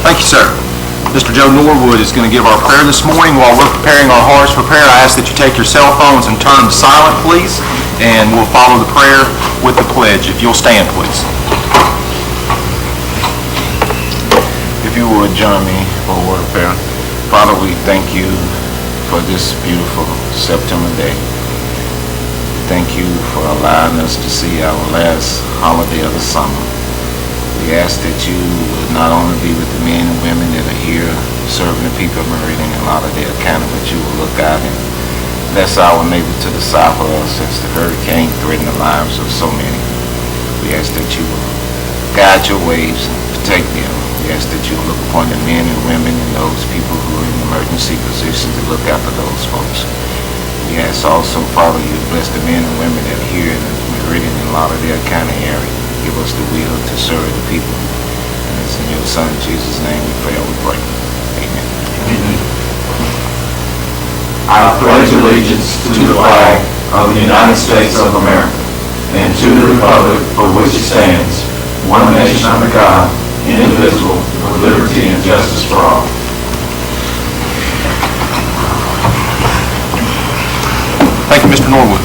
Thank you, sir. Mr. Joe Norwood is going to give our prayer this morning. While we're preparing our hearts for prayer, I ask that you take your cell phones and turn them silent, please, and we'll follow the prayer with the pledge. If you'll stand, please. If you would join me for a word of prayer. Father, we thank you for this beautiful September day. Thank you for allowing us to see our last holiday of the summer. We ask that you would not only be with the men and women that are here serving the people of Meridian and Lauderdale County, but you will look out and bless our neighbor to the south of us as the hurricane threatened the lives of so many. We ask that you will guide your waves and protect them. We ask that you look upon the men and women and those people who are in emergency positions to look after those folks. We ask also, Father, you bless the men and women that are here in the Meridian and Lauderdale County area. Give us the will to serve the people. And it's in your Son, Jesus' name, we pray and we pray. Amen. Amen. I pledge allegiance to the flag of the United States of America and to the republic for which it stands, one nation under God, indivisible, with liberty and justice for all. Thank you, Mr. Norwood.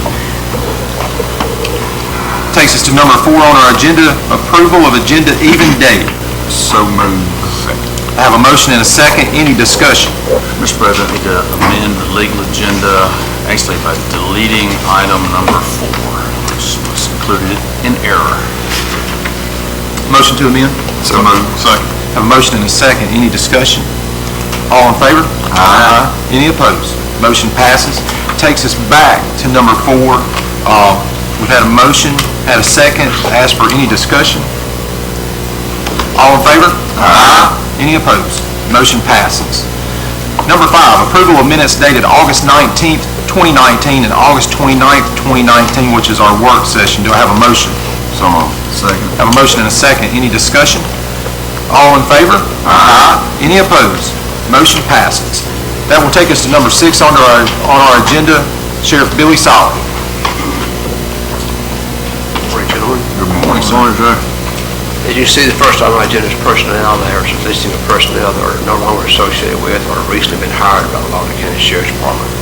Takes us to number 4 on our agenda, approval of agenda even date. So moved. Second. I have a motion and a second. Any discussion? Mr. President, I need to amend the legal agenda, actually by deleting item number 4, which was included in error. Motion to amend? So moved. Second. I have a motion and a second. Any discussion? All in favor? Aye. Any opposed? Motion passes. Takes us back to number 4. We've had a motion, had a second. Ask for any discussion. All in favor? Aye. Any opposed? Motion passes. Number 5, approval of minutes dated August 19th, 2019 and August 29th, 2019, which is our work session. Do I have a motion? So moved. Second. I have a motion and a second. Any discussion? All in favor? Aye. Any opposed? Motion passes. That will take us to number 6 on our agenda. Sheriff Billy Solly. Good morning, sir. As you see, the first item on my agenda is personnel. There is a listing of personnel that are no longer associated with or have recently been hired by the Lauderdale County Sheriff's Department.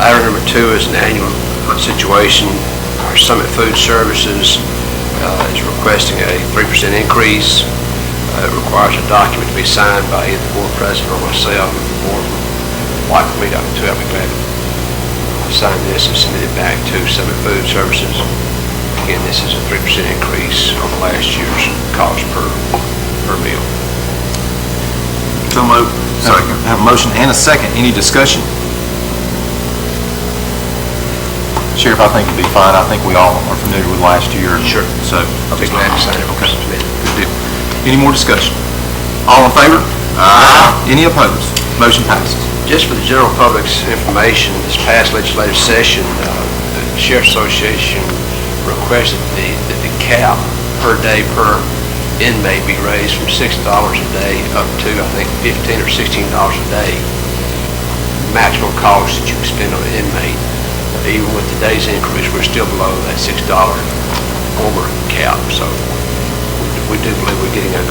Item number 2 is an annual situation. Our Summit Food Services is requesting a 3% increase. It requires a document to be signed by either the board president or myself. If the board would like for me to, I'll be glad to sign this and submit it back to Summit Food Services. Again, this is a 3% increase over last year's cost per meal. So moved. Second. I have a motion and a second. Any discussion? Sheriff, I think it'd be fine. I think we all are familiar with last year. Sure. So I'll be glad to sign it. Okay. Good deal. Any more discussion? All in favor? Aye. Any opposed? Motion passes. Just for the general public's information, this past legislative session, the Sheriff's Association requested that the cap per day per inmate be raised from $6 a day up to, I think, $15 or $16 a day. Maximum cost that you can spend on an inmate. Even with today's increase, we're still below that $6 former cap. So we do believe we're getting a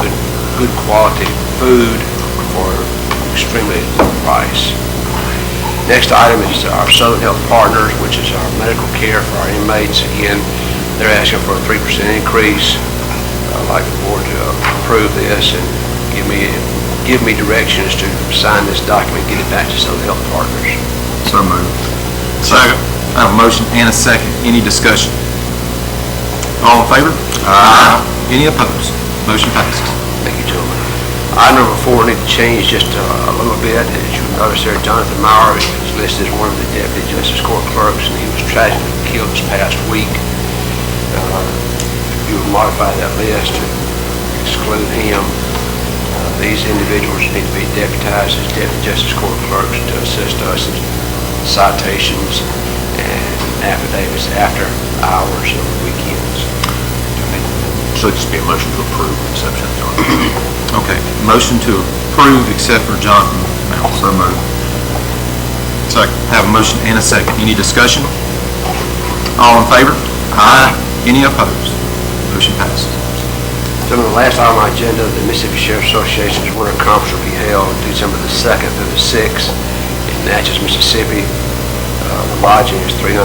good quality food for extremely low price. Next item is our Southern Health Partners, which is our medical care for our inmates. Again, they're asking for a 3% increase. I'd like the board to approve this and give me directions to sign this document, get it back to Southern Health Partners. So moved. Second. I have a motion and a second. Any discussion? All in favor? Aye. Any opposed? Motion passes. Thank you, gentlemen. Item number 4 need to change just a little bit. As you notice there, Jonathan Maurer is listed as one of the Deputy Justice Court clerks, and he was tragically killed this past week. If you would modify that list to exclude him, these individuals need to be deputized as Deputy Justice Court clerks to assist us in citations and affidavits after hours and weekends. So it'd just be a motion to approve the exception of John. Okay. Motion to approve except for Jonathan Maurer. So moved. Second. I have a motion and a second. Any discussion? All in favor? Aye. Any opposed? Motion passes. So on the last item on the agenda, the Mississippi Sheriff Association's Winter Conference will be held December the 2nd through the 6th in Natchez, Mississippi. The lodging is $356.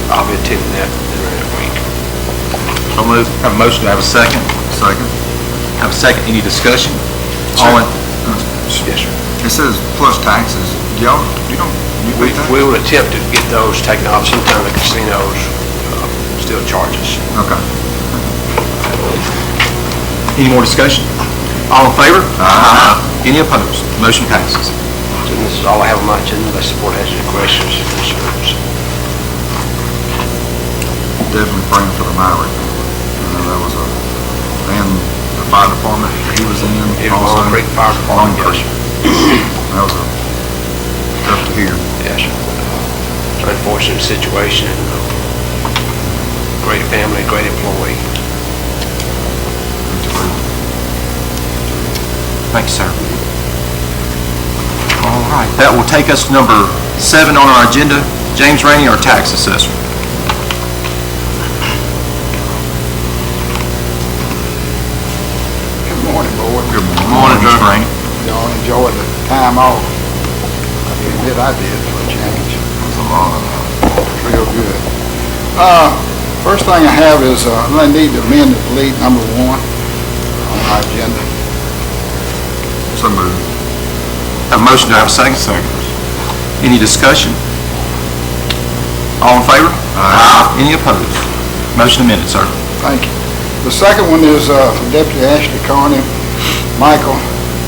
I'll be attending that during that week. So moved. Have a motion, do I have a second? Second. Have a second, any discussion? All in? Yes, sir. It says plus taxes. You pay taxes? We will attempt to get those taken off. Sometimes the casinos still charge us. Okay. Any more discussion? All in favor? Aye. Any opposed? Motion passes. And this is all I have on my agenda, unless the board has any questions or concerns. Definitely praying for the Maury. That was and the fire department he was in. It was also. Long Creek Fire Department, Long yes, Creek. sir. That was tough to hear. Yes, sir. Unfortunate situation. Great family, great employee. Thank you, sir. All right, that will take us to number 7 on our agenda. James Rainey, our tax assessor. Good morning, board. Good morning. Morning, Mr. Rainey. Y'all enjoyed the time off. I admit I did for a change. It was a lot of Real good. First thing I have is, I need to amend and delete number 1 on our agenda. So moved. Have a motion, do I have a second? Second. Any discussion? All in favor? Aye. Any opposed? Motion amended, sir. Thank you. The second one is Deputy Ashley Carney, Michael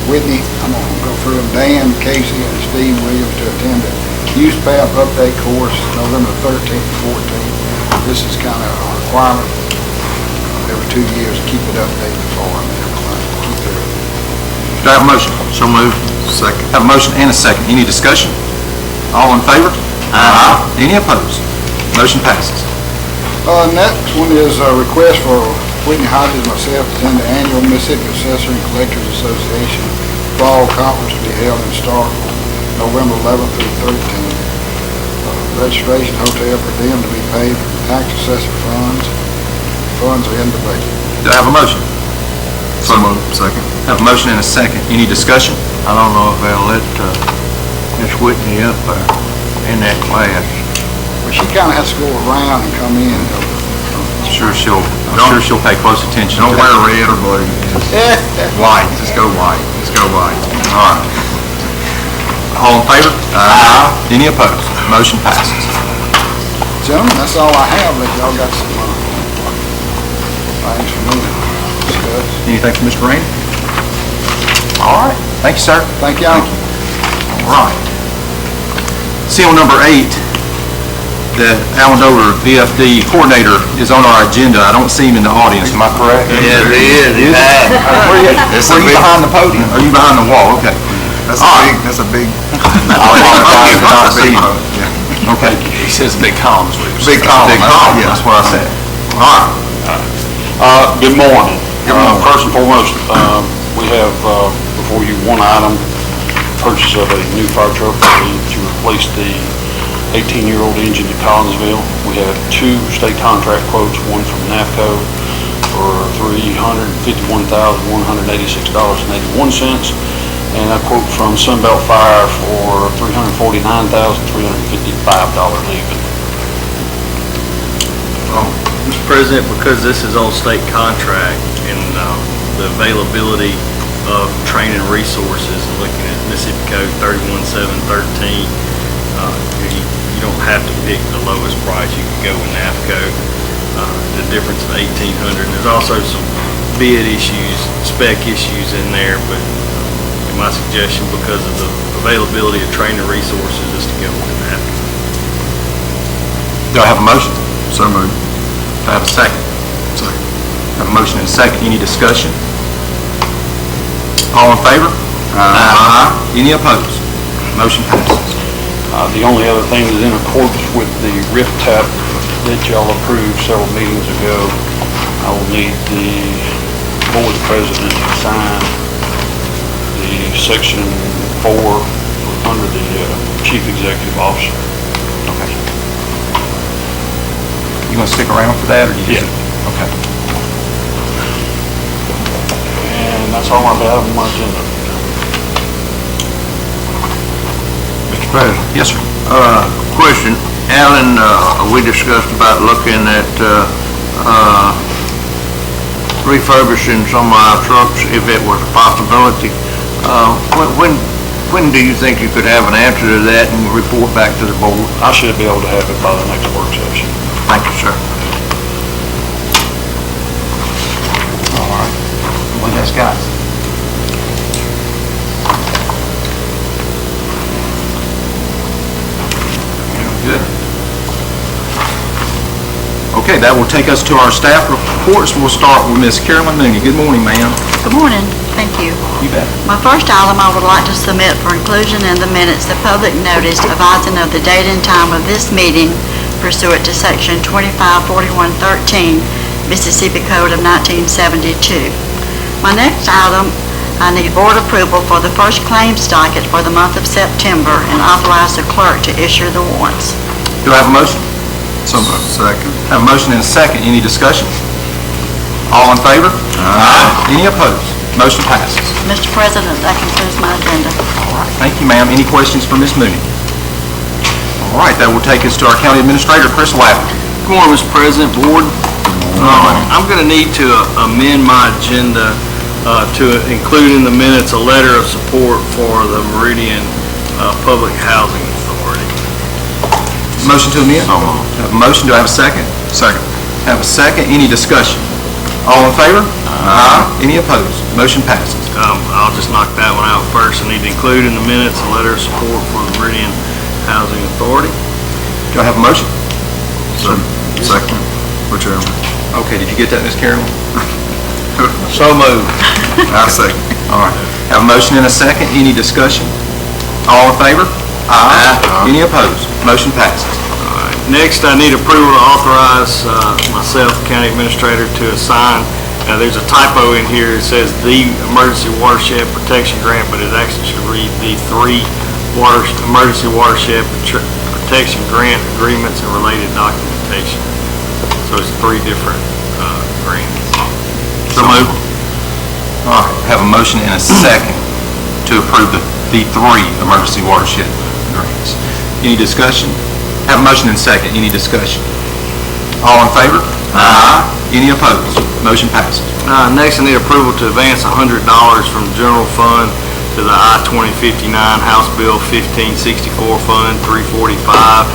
Whitney, I'm going to go through them, Dan Casey and Steve Williams to attend the Youth Path Update Course November 13th and 14th. This is kind of a requirement every 2 years to keep it updated for them and everything. Keep their Do I have a motion? So moved. Second. Have a motion and a second. Any discussion? All in favor? Aye. Any opposed? Motion passes. Next one is a request for Whitney Hodges and myself to attend the annual Mississippi Assessor and Collectors Association Fall Conference to be held in Starkville, November 11th through 13th. Registration, hotel per diem to be paid from tax assessor funds. Funds are in the budget. Do I have a motion? So moved. Second. Have a motion and a second. Any discussion? I don't know if they'll let Miss Whitney up in that class. But she kind of has to go around and come in. I'm sure she'll pay close attention. Don't to wear that. red or blue. White. Just go white. Just go white. All right. All in favor? Aye. Any opposed? Motion passes. Gentlemen, that's all I have. But y'all got some things for me to discuss. Anything from Mr. Rainey? All right. Thank you, sir. Thank y'all. All right. Seal number 8, the Allen Dover VFD coordinator is on our agenda. I don't see him in the audience. Am I correct? Yes, he is. Where are you behind the podium? Are you behind the wall? Okay. That's a big. Okay. He says big columns. Big column. Big column, that's what I said. All right. Good morning. First and foremost, we have before you one item, purchase of a new fire truck to replace the 18-year-old engine at Collinsville. We have 2 state contract quotes, one from NAFCO for $351,186.81, and a quote from Sunbelt Fire for $349,355 even. Mr. President, because this is on state contract and the availability of training resources, and looking at Mississippi Code 31713, you don't have to pick the lowest price. You can go with NAFCO. The difference of $1,800. There's also some bid issues, spec issues in there, but my suggestion, because of the availability of training resources, is to go with NAFCO. Do I have a motion? So moved. Do I have a second? Second. Have a motion and a second. Any discussion? All in favor? Aye. Any opposed? Motion passes. The only other thing is in accordance with the RIF TAP that y'all approved several meetings ago, I will need the board president to sign the section 4 under the chief executive officer. Okay. You gonna stick around for that, or you just? Yeah. Okay. And that's all I have on my agenda. Mr. President, Yes, sir. question. Alan, we discussed about looking at, refurbishing some of our trucks if it was a possibility. When do you think you could have an answer to that and report back to the board? I should be able to have it by the next work session. Thank you, sir. All right. What else, guys? Good. Okay, that will take us to our staff reports. We'll start with Ms. Carolyn Mooney. Good morning, ma'am. Good morning. Thank you. You bet. My first item I would like to submit for inclusion in the minutes the public notice advising of the date and time of this meeting pursuant to Section 254113 Mississippi Code of 1972. My next item, I need board approval for the first claims docket for the month of September and authorize the clerk to issue the warrants. Do I have a motion? Second. Have a motion and a second. Any discussion? All in favor? Aye. Any opposed? Motion passes. Mr. President, that concludes my agenda. All right. Thank you, ma'am. Any questions for Ms. Mooney? All right, that will take us to our county administrator, Chris Lavin. Good morning, Mr. President, Board. I'm going to need to amend my agenda to include in the minutes a letter of support for the Meridian Public Housing Authority. Motion to amend? Have a motion. Do I have a second? Second. Have a second. Any discussion? All in favor? Aye. Any opposed? Motion passes. I'll just knock that one out first. I need to include in the minutes a letter of support for the Meridian Housing Authority. Do I have a motion? Second. Whichever. Okay, did you get that, Ms. Carolyn? So moved. I second. All right. Have a motion and a second. Any discussion? All in favor? Aye. Any opposed? Motion passes. Next, I need approval to authorize myself, county administrator, to assign, there's a typo in here, it says the Emergency Watershed Protection Grant, but it actually should read the three Emergency Watershed Protection Grant agreements and related documentation. So it's three different grants. So moved. All right. Have a motion and a second to approve the three emergency watershed grants. Any discussion? Have a motion and second. Any discussion? All in favor? Aye. Any opposed? Motion passes. Next, I need approval to advance $100 from the general fund to the I-2059 House Bill 1564 Fund 345.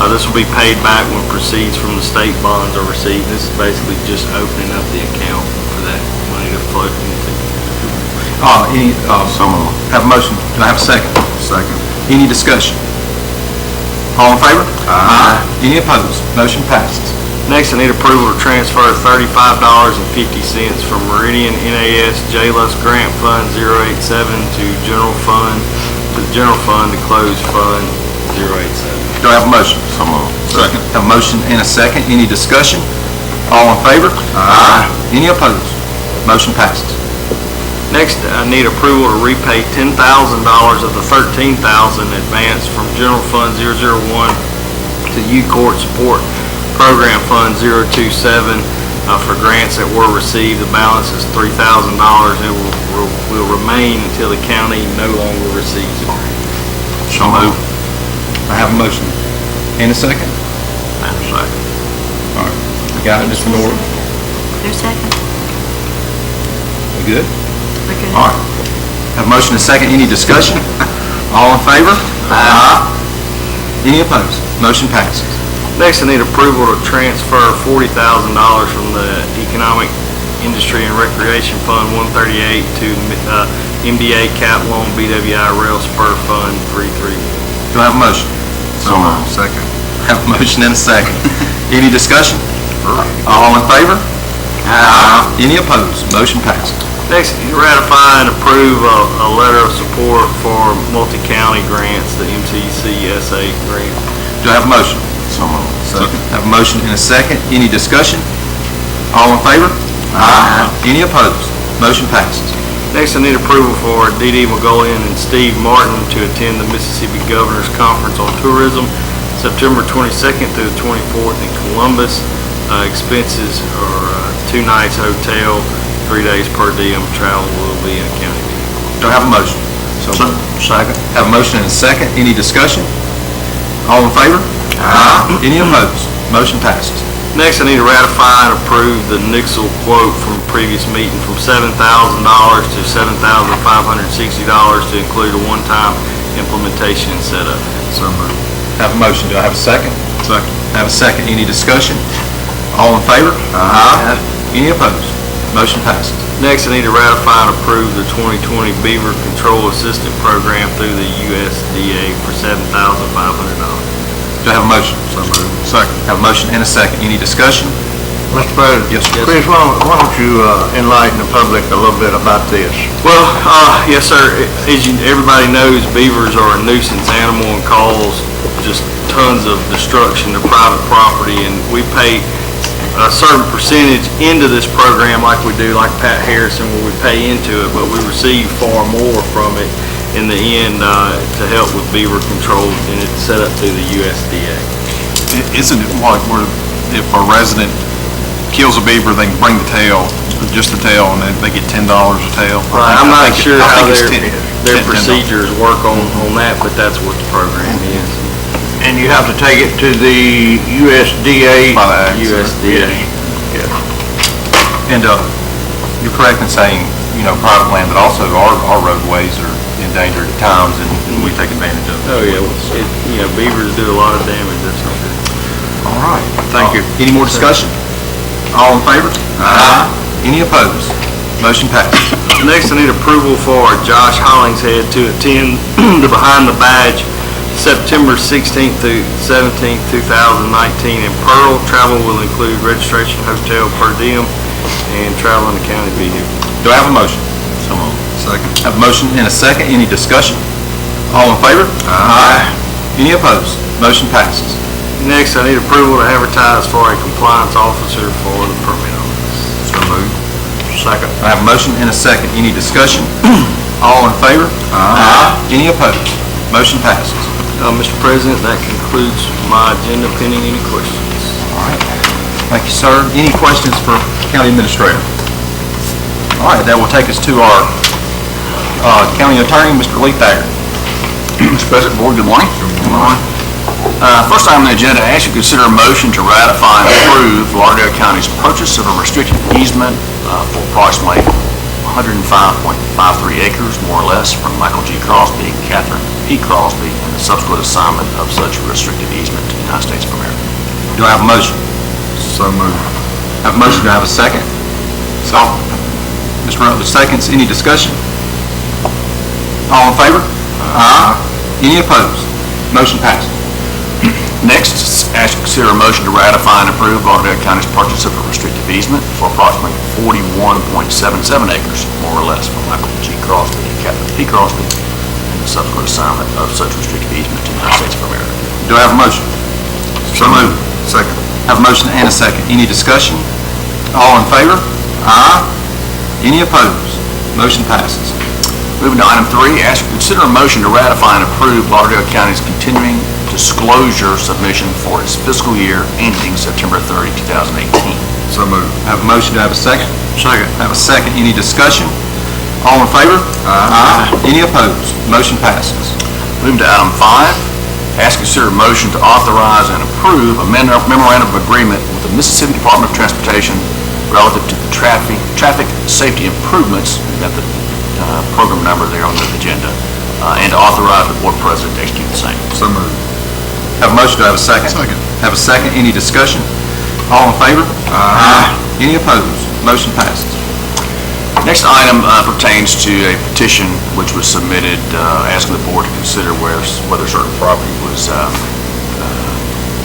This will be paid back when proceeds from the state bonds are received. This is basically just opening up the account for that money to flow into. Have a motion. Do I have a second? Second. Any discussion? All in favor? Aye. Any opposed? Motion passes. Next, I need approval to transfer $35.50 from Meridian NAS JLUS Grant Fund 087 to the General Fund to close Fund 087. Do I have a motion? So moved. Second. Have a motion and a second. Any discussion? All in favor? Aye. Any opposed? Motion passes. Next, I need approval to repay $10,000 of the $13,000 advance from General Fund 001 to Youth Court Support Program Fund 027 for grants that were received. The balance is $3,000 and will remain until the county no longer receives it. So moved. I have a motion. And a second? And a second. All right. You got it, Mr. Norton? Who's second? We good? Okay. All right. Have a motion and a second. Any discussion? All in favor? Aye. Any opposed? Motion passes. Next, I need approval to transfer $40,000 from the Economic Industry and Recreation Fund 138 to MDA Cap Loan BWI Rail Spur Fund 331. Do I have a motion? So moved. Second. Have a motion and a second. Any discussion? All in favor? Aye. Any opposed? Motion passes. Next, ratify and approve a letter of support for multi-county grants, the MCCSA grant. Do I have a motion? So moved. Second. Have a motion and a second. Any discussion? All in favor? Aye. Any opposed? Motion passes. Next, I need approval for D.D. McGullion and Steve Martin to attend the Mississippi Governor's Conference on Tourism, September 22nd through the 24th in Columbus. Expenses are 2 nights hotel, 3 days per diem. Travel will be in a county vehicle. Do I have a motion? Second. Have a motion and a second. Any discussion? All in favor? Aye. Any opposed? Motion passes. Next, I need to ratify and approve the Nixle quote from a previous meeting from $7,000 to $7,560 to include a one-time implementation and setup. So moved. Have a motion. Do I have a second? Second. Have a second. Any discussion? All in favor? Aye. Any opposed? Motion passes. Next, I need to ratify and approve the 2020 Beaver Control Assistant Program through the USDA for $7,500. Do I have a motion? So moved. Second. Have a motion and a second. Any discussion? Mr. President? Yes. Chris, why don't you enlighten the public a little bit about this? Well, yes, sir. As everybody knows, beavers are a nuisance animal and cause just tons of destruction to private property, and we pay a certain percentage into this program like we do, like Pat Harrison, where we pay into it, but we receive far more from it in the end to help with beaver control, and it's set up through the USDA. Isn't it like where if a resident kills a beaver, they can bring the tail, just the tail, and they get $10 a tail? Right, I'm not sure how their $10. procedures work on that, but that's what the program is. And you have to take it to the USDA? By the act. USDA. And you're correct in saying, private land, but also our roadways are endangered at times, and we take advantage of it. Oh, yeah, beavers do a lot of damage, that's not good. All right. Thank you. Any more discussion? All in favor? Aye. Any opposed? Motion passes. Next, I need approval for Josh Hollingshead to attend the Behind the Badge September 16th through 17th, 2019 in Pearl. Travel will include registration, hotel, per diem, and travel in the county vehicle. Do I have a motion? So moved. Second. Have a motion and a second. Any discussion? All in favor? Aye. Any opposed? Motion passes. Next, I need approval to advertise for a compliance officer for the permit office. So moved. Second. I have a motion and a second. Any discussion? All in favor? Aye. Any opposed? Motion passes. Mr. President, that concludes my agenda, pending any questions. All right. Thank you, sir. Any questions for County Administrator? All right, that will take us to our County Attorney, Mr. Lee Thayer. Mr. President, Board, good morning. Good morning. First item on the agenda, I ask you to consider a motion to ratify and approve Lauderdale County's purchase of a restricted easement for approximately 105.53 acres, more or less, from Michael G. Crosby and Catherine P. Crosby, and the subsequent assignment of such restricted easement to the United States of America. Do I have a motion? So moved. Have a motion. Do I have a second? Mr. Rutledge seconds. Any discussion? All in favor? Aye. Any opposed? Motion passes. Next, ask you to consider a motion to ratify and approve Lauderdale County's purchase of a restricted easement for approximately 41.77 acres, more or less, from Michael G. Crosby and Catherine P. Crosby, and the subsequent assignment of such restricted easement to the United States of America. Do I have a motion? So moved. Second. Have a motion and a second. Any discussion? All in favor? Aye. Any opposed? Motion passes. Moving to item 3, ask you to consider a motion to ratify and approve Lauderdale County's continuing disclosure submission for its fiscal year ending September 30, 2018. So moved. I have a motion. Do I have a second? Second. I have a second. Any discussion? All in favor? Aye. Any opposed? Motion passes. Moving to item 5, ask you to consider a motion to authorize and approve a memorandum of agreement with the Mississippi Department of Transportation relative to the traffic safety improvements, got the program number there on the agenda, and to authorize the board president to execute the same. So moved. Have a motion. Do I have a second? Second. Have a second. Any discussion? All in favor? Aye. Any opposed? Motion passes. Next item pertains to a petition which was submitted asking the board to consider whether certain property was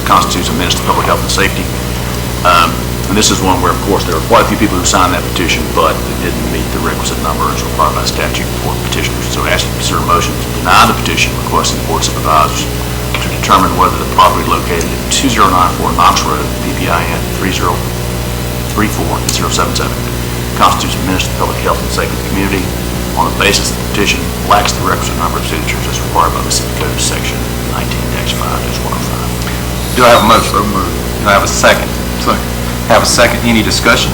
constitutes a menace to public health and safety. And this is one where, of course, there were quite a few people who signed that petition, but it didn't meet the requisite numbers required by statute for petitioners. So I ask you to consider a motion to deny the petition requesting the Board of Supervisors to determine whether the property located at 2094 Knox Road, PPIN 3034-077, constitutes a menace to public health and safety of the community on the basis that the petition lacks the requisite number of signatures as required by Mississippi Code Section 19-5-105. Do I have a motion? So moved. Do I have a second? Second. Have a second. Any discussion?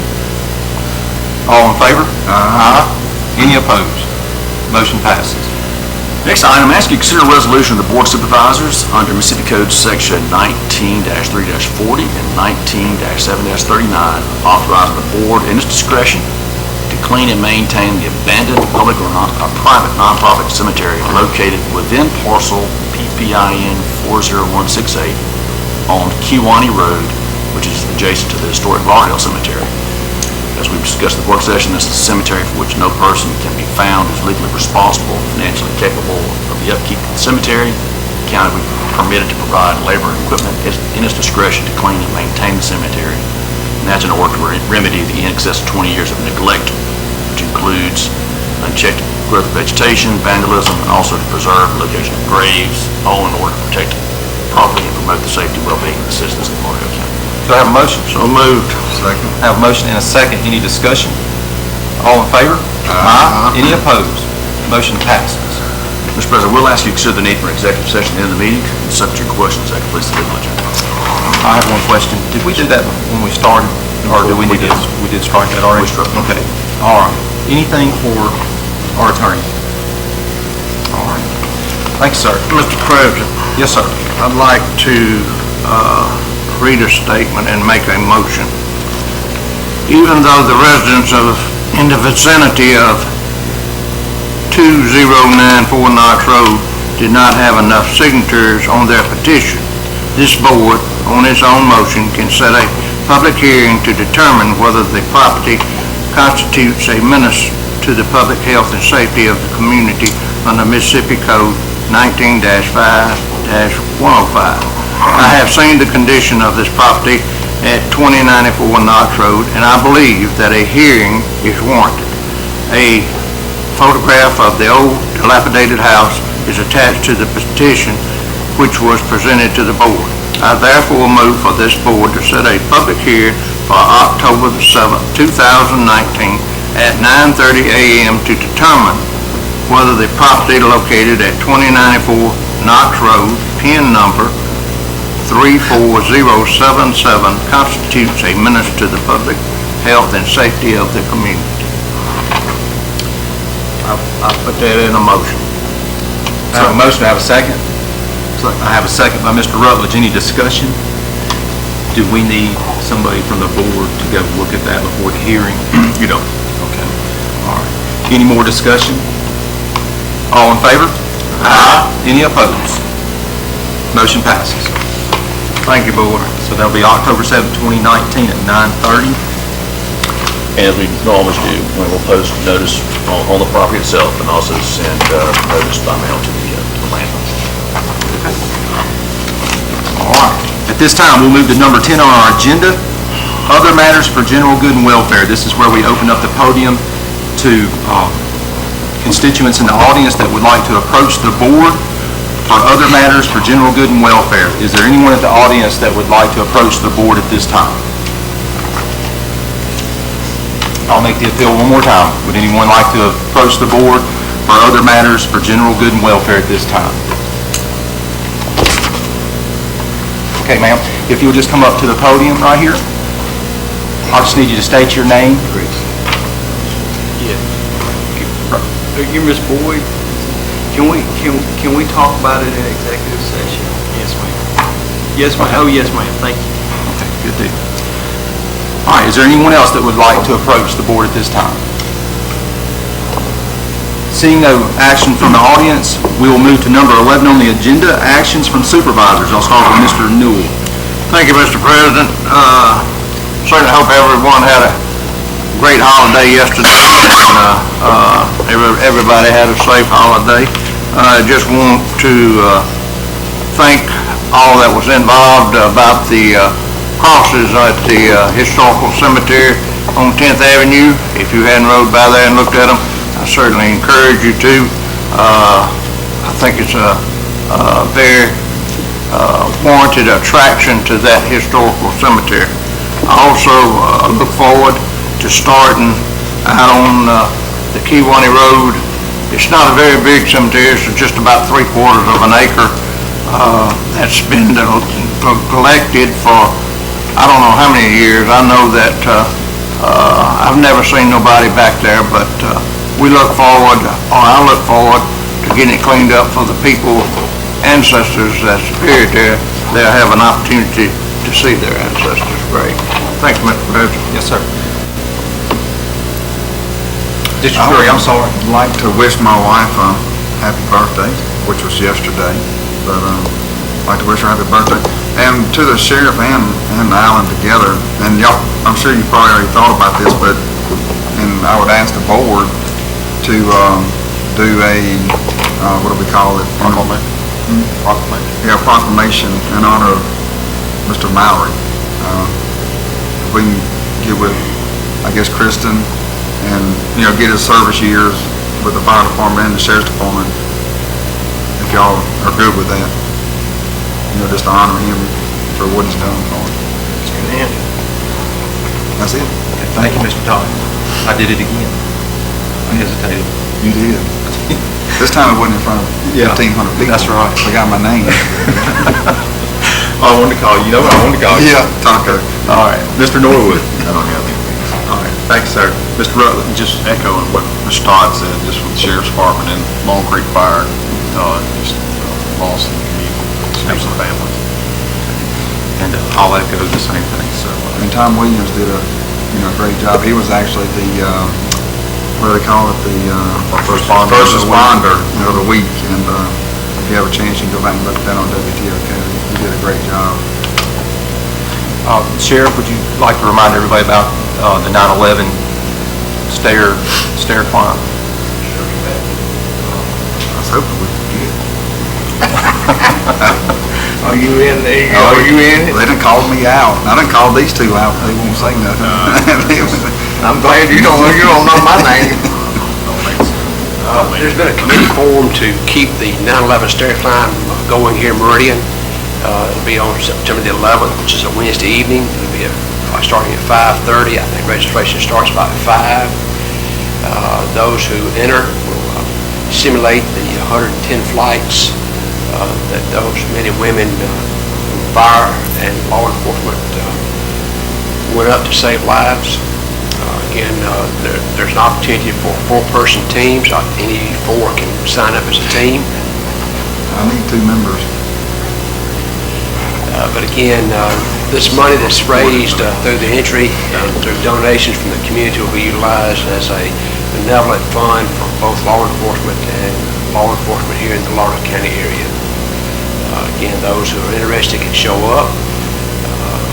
All in favor? Aye. Any opposed? Motion passes. Next item, ask you to consider a resolution of the Board of Supervisors under Mississippi Code Section 19-3-40 and 19-7-39, authorizing the board in its discretion to clean and maintain the abandoned public or private nonprofit cemetery located within parcel PPIN 40168 on Kiwani Road, which is adjacent to the historic Lauderdale Cemetery. As we've discussed in the work session, this is a cemetery for which no person can be found who is legally responsible, financially capable of the upkeep of the cemetery. The county will be permitted to provide labor and equipment in its discretion to clean and maintain the cemetery. And that's in order to remedy the in excess of 20 years of neglect, which includes unchecked growth of vegetation, vandalism, and also to preserve the location of graves, all in order to protect property and promote the safety, well-being, and the citizens of Lauderdale County. Do I have a motion? So moved. Second. I have a motion and a second. Any discussion? All in favor? Aye. Any opposed? Motion passes. Mr. President, we'll ask you to consider the need for executive session at the end of the meeting. Subject to your questions, that completes the legal agenda. I have one question. Did we do that when we started, or do we need to? We did strike that already? We struck it. Okay. All right. Anything for our attorney? All right. Thank you, sir. Mr. President, Yes, sir. I'd like to read a statement and make a motion. Even though the residents in the vicinity of 2094 Knox Road did not have enough signatures on their petition, this board, on its own motion, can set a public hearing to determine whether the property constitutes a menace to the public health and safety of the community under Mississippi Code 19-5-105. I have seen the condition of this property at 2094 Knox Road, and I believe that a hearing is warranted. A photograph of the old dilapidated house is attached to the petition which was presented to the board. I therefore move for this board to set a public hearing for October the 7th, 2019 at 9:30 a.m. to determine whether the property located at 2094 Knox Road, PIN number 34077, constitutes a menace to the public health and safety of the community. I put that in a motion. I have a motion. I have a second. I have a second by Mr. Rutledge. Any discussion? Do we need somebody from the board to go look at that before the hearing? You don't. Okay. All right. Any more discussion? All in favor? Aye. Any opposed? Motion passes. Thank you, board. So that'll be October 7, 2019 at 9:30. As we normally do, we will post notice on the property itself and also send notice by mail to the landlord. All right. At this time, we'll move to number 10 on our agenda, other matters for general good and welfare. This is where we open up the podium to constituents in the audience that would like to approach the board for other matters for general good and welfare. Is there anyone at the audience that would like to approach the board at this time? I'll make the appeal one more time. Would anyone like to approach the board for other matters for general good and welfare at this time? Okay, ma'am, if you'll just come up to the podium right here. I'll just need you to state your name. Yeah. You're Ms. Boyd. Can we talk about it in executive session? Yes, ma'am. Yes, ma'am. Oh, yes, ma'am. Thank you. Okay, good deal. All right, is there anyone else that would like to approach the board at this time? Seeing no action from the audience, we will move to number 11 on the agenda, actions from supervisors. I'll start with Mr. Newell. Thank you, Mr. President. Certainly hope everyone had a great holiday yesterday, and everybody had a safe holiday. I just want to thank all that was involved about the crosses at the historical cemetery on 10th Avenue. If you hadn't rode by there and looked at them, I certainly encourage you to. I think it's a very warranted attraction to that historical cemetery. I also look forward to starting out on the Kiwani Road. It's not a very big cemetery, it's just about 3/4 of an acre that's been collected for I don't know how many years. I know that I've never seen nobody back there, but we look forward, or I look forward to getting it cleaned up for the people, ancestors that's buried there. They'll have an opportunity to see their ancestors' grave. Thank you, Mr. President. Yes, sir. I would like to wish my wife a happy birthday, which was yesterday, but I'd like to wish her a happy birthday. And to the sheriff and Alan together, and y'all, I'm sure you probably already thought about this, but, and I would ask the board to do a, what do we call it? Proclamation. Yeah, proclamation in honor of Mr. Mallory. We can get with, I guess, Kristen, and, get his service years with the fire department and the sheriff's department, if y'all are good with that. Just to honor him for what he's done for us. That's it. Thank you, Mr. Todd. I did it again. I hesitated. You did. This time it wasn't in front of 1,500 people. That's right. They got my name. I wanted to call you. I wanted to call you. Yeah, Taco. All right. Mr. Norwood. I don't have anything. All right. Thanks, sir. Mr. Rutland. Just echoing what Mr. Todd said, just with the sheriff's department and Long Creek Fire, just lost in the community, especially the families. And I'll echo the same thing, so. And Tom Williams did a great job. He was actually the, what do they call it, the first responder of the week. And if you have a chance, you can go back and look at that on WTOK. He did a great job. Sheriff, would you like to remind everybody about the 9/11 stair climb? I was hoping we could get it. Are you in there? Are you in it? They done called me out. I done called these two out. They won't say nothing. I'm glad you don't know my name. There's been a committee formed to keep the 9/11 stair climb going here in Meridian. It'll be on September the 11th, which is a Wednesday evening. It'll be starting at 5:30. I think registration starts about 5. Those who enter will simulate the 110 flights that those men and women in fire and law enforcement went up to save lives. Again, there's an opportunity for 4-person teams. Any 4 can sign up as a team. I need 2 members. But again, this money that's raised through the entry and through donations from the community will be utilized as a benevolent fund for both law enforcement and law enforcement here in the Lauderdale County area. Again, those who are interested can show up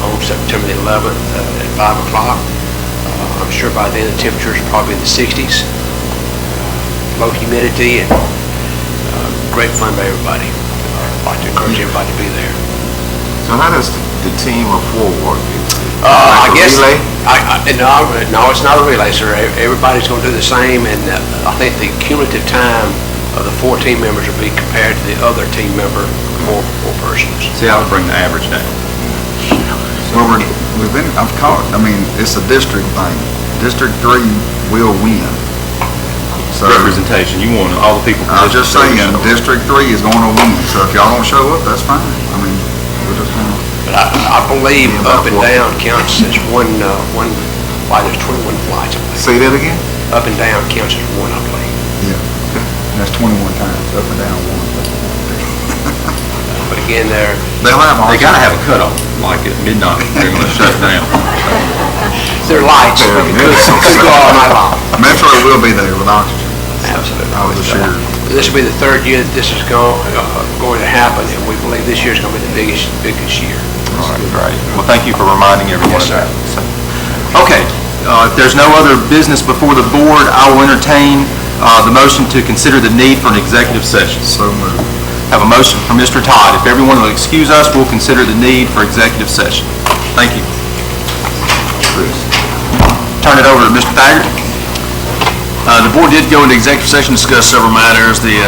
on September the 11th at 5 o'clock. I'm sure by then the temperatures are probably in the 60s. Low humidity and great fun by everybody. I'd like to encourage everybody to be there. So how does the team of 4 work? I guess. Relay? No, it's not a relay, sir. Everybody's going to do the same, and I think the cumulative time of the 4 team members will be compared to the other team member, 4 persons. See, I would bring the average down. Well, I've caught, it's a district thing. District 3 will win. So, Representation. You want all the people. I was just saying, District 3 is going to win. So if y'all don't show up, that's fine. We're just going to. But I believe up and down counts as one, there's 21 flights, I believe. Say that again? Up and down counts as one, I believe. Yeah. That's 21 times, up and down 1. But again, They'll have They gotta have a cutoff, like at midnight, they're gonna shut down. they're lights, but it could go all night long. Metro will be there with oxygen. Absolutely. I was assured. This will be the 3rd year that this is going to happen, and we believe this year is going to be the biggest year. All right, great. Well, thank you for reminding everyone Yes, of sir. that. Okay, if there's no other business before the board, I will entertain the motion to consider the need for an executive session. So moved. Have a motion from Mr. Todd. If everyone will excuse us, we'll consider the need for executive session. Thank you. Turn it over to Mr. Thaggart. The board did go into executive session to discuss several matters, the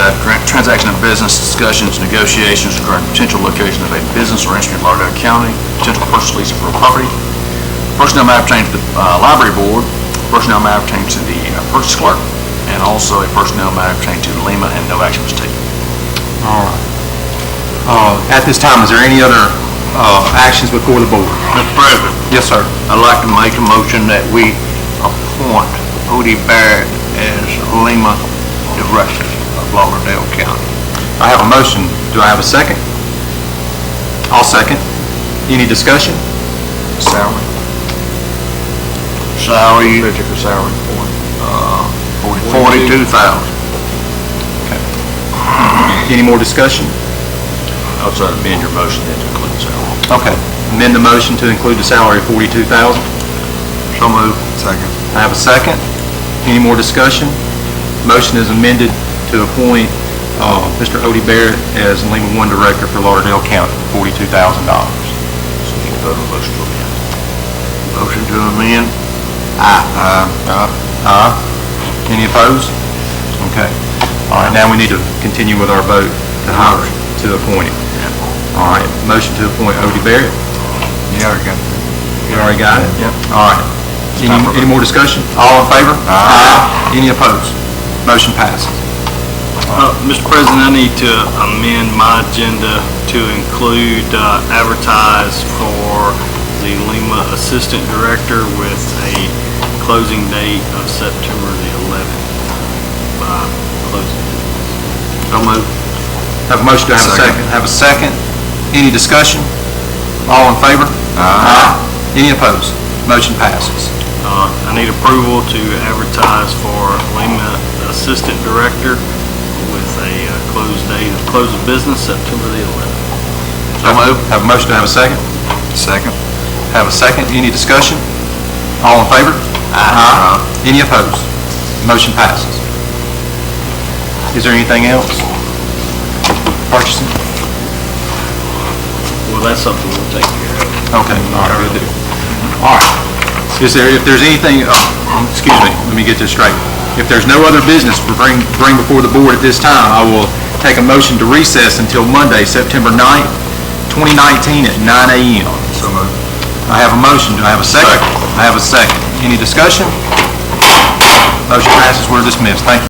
transaction of business discussions, negotiations regarding potential location of a business or entity in Lauderdale County, potential purchase lease for real property, personnel matter pertaining to the library board, personnel matter pertaining to the purchase clerk, and also a personnel matter pertaining to Lima, and no action was taken. All right. At this time, is there any other actions before the board? Mr. President, Yes, sir. I'd like to make a motion that we appoint Odie Barrett as Lima Director of Lauderdale County. I have a motion. Do I have a second? I'll second. Any discussion? Salary, Salary, particular salary for $42,000. Any more discussion? I'll try to amend your motion then to include salary. Okay. Amend the motion to include the salary of $42,000. So moved. Second. I have a second. Any more discussion? Motion is amended to appoint Mr. Odie Barrett as Lima 1 Director for Lauderdale County, $42,000. So you can vote on the motion to amend. Motion to amend. Aye. Any opposed? Okay. All right, now we need to continue with our vote to hire, to appoint him. All right, motion to appoint Odie Barrett. You already got it. You already got it? Yep. All right. Any more discussion? All in favor? Aye. Any opposed? Motion passes. Mr. President, I need to amend my agenda to include advertise for the Lima Assistant Director with a closing date of September the 11th. By closing. So moved. Have a motion, do I have a second? Have a second. Any discussion? All in favor? Aye. Any opposed? Motion passes. I need approval to advertise for Lima Assistant Director with a close of business September the 11th. So moved. Have a motion, do I have a second? Second. Have a second. Any discussion? All in favor? Aye. Any opposed? Motion passes. Is there anything else? Purchasing? Well, that's something we'll take care of. Okay, all right, we'll do. All right. If there's anything, excuse me, let me get this straight. If there's no other business to bring before the board at this time, I will take a motion to recess until Monday, September 9th, 2019 at 9 a.m. So moved. I have a motion. Do I have a second? I have a second. Any discussion? Motion passes. We're dismissed. Thank you.